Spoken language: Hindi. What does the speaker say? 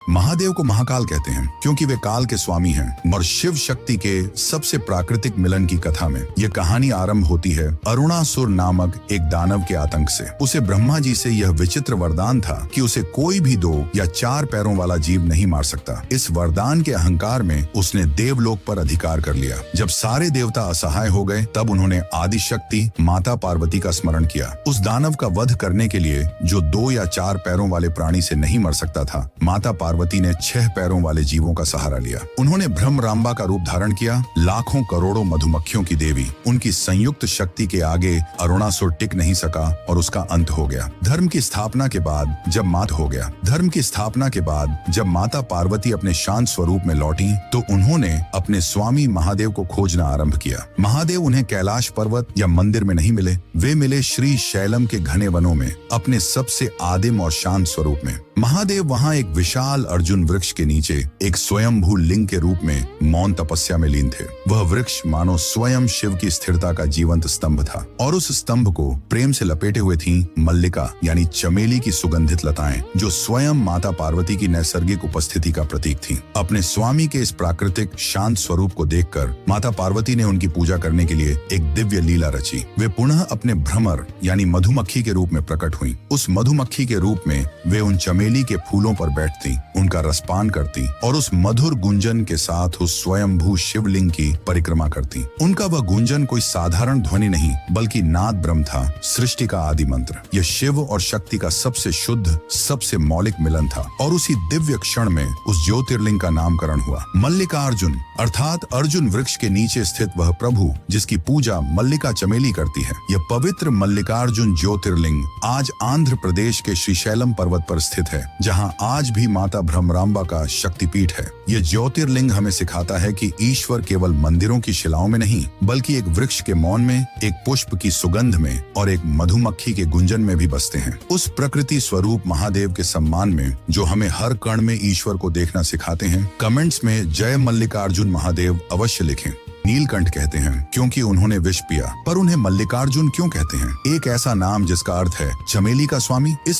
महादेव को महाकाल कहते हैं क्योंकि वे काल के स्वामी हैं और शिव शक्ति के सबसे प्राकृतिक मिलन की कथा में यह कहानी आरंभ होती है अरुणासुर नामक एक दानव के आतंक से। उसे ब्रह्मा जी से यह विचित्र वरदान था कि उसे कोई भी 2 या 4 पैरों वाला जीव नहीं मार सकता। इस वरदान के अहंकार में उसने देवलोक पर अधिकार कर लिया। जब सारे देवता असहाय हो गए तब उन्होंने आदिशक्ति माता पार्वती का स्मरण किया। उस दानव का वध करने के लिए जो 2 या 4 पैरों वाले प्राणी से नहीं मर सकता था, माता पार्वती ने 6 पैरों वाले जीवों का सहारा लिया। उन्होंने भ्रमरांबा का रूप धारण किया। लाखों करोड़ों मधुमक्खियों की देवी, उनकी संयुक्त शक्ति के आगे अरुणासुर टिक नहीं सका और उसका अंत हो गया। धर्म की स्थापना के बाद जब माता पार्वती अपने शांत स्वरूप में लौटी तो उन्होंने अपने स्वामी महादेव को खोजना आरंभ किया। महादेव उन्हें कैलाश पर्वत या मंदिर में नहीं मिले, वे मिले श्री शैलम के घने वनों में अपने सबसे आदिम और शांत स्वरूप में। महादेव वहां एक विशाल अर्जुन वृक्ष के नीचे एक स्वयंभू लिंग के रूप में मौन तपस्या में लीन थे। वह वृक्ष मानो स्वयं शिव की स्थिरता का जीवंत स्तंभ था और उस स्तंभ को प्रेम से लपेटे हुए थी मल्लिका यानी चमेली की सुगंधित लताएं, जो स्वयं माता पार्वती की नैसर्गिक उपस्थिति का प्रतीक थी। अपने स्वामी के इस प्राकृतिक शांत स्वरूप को देखकर माता पार्वती ने उनकी पूजा करने के लिए एक दिव्य लीला रची। वे पुनः अपने भ्रमर यानी मधुमक्खी के रूप में प्रकट हुई। उस मधुमक्खी के रूप में वे उन चमेली के फूलों पर बैठती, उनका रसपान करती और उस मधुर गुंजन के साथ उस स्वयंभू शिवलिंग की परिक्रमा करती। उनका वह गुंजन कोई साधारण ध्वनि नहीं बल्कि नाद ब्रह्म था, सृष्टि का आदि मंत्र। यह शिव और शक्ति का सबसे शुद्ध, सबसे मौलिक मिलन था और उसी दिव्य क्षण में उस ज्योतिर्लिंग का नामकरण हुआ मल्लिकार्जुन, अर्थात अर्जुन वृक्ष के नीचे स्थित वह प्रभु जिसकी पूजा मल्लिका चमेली करती है। यह पवित्र मल्लिकार्जुन ज्योतिर्लिंग आज आंध्र प्रदेश के श्रीशैलम पर्वत पर स्थित है, जहां आज भी माता भ्रमरांबा का शक्तिपीठ है। यह ज्योतिर्लिंग हमें सिखाता है कि ईश्वर केवल मंदिरों की शिलाओं में नहीं बल्कि एक वृक्ष के मौन में, एक पुष्प की सुगंध में और एक मधुमक्खी के गुंजन में भी बसते हैं। उस प्रकृति स्वरूप महादेव के सम्मान में जो हमें हर कण में ईश्वर को देखना सिखाते हैं, कमेंट्स में जय मल्लिकार्जुन महादेव अवश्य लिखें। नीलकंठ कहते हैं क्योंकि उन्होंने विष पिया, पर उन्हें मल्लिकार्जुन क्यों कहते हैं? एक ऐसा नाम जिसका अर्थ है चमेली का स्वामी। इस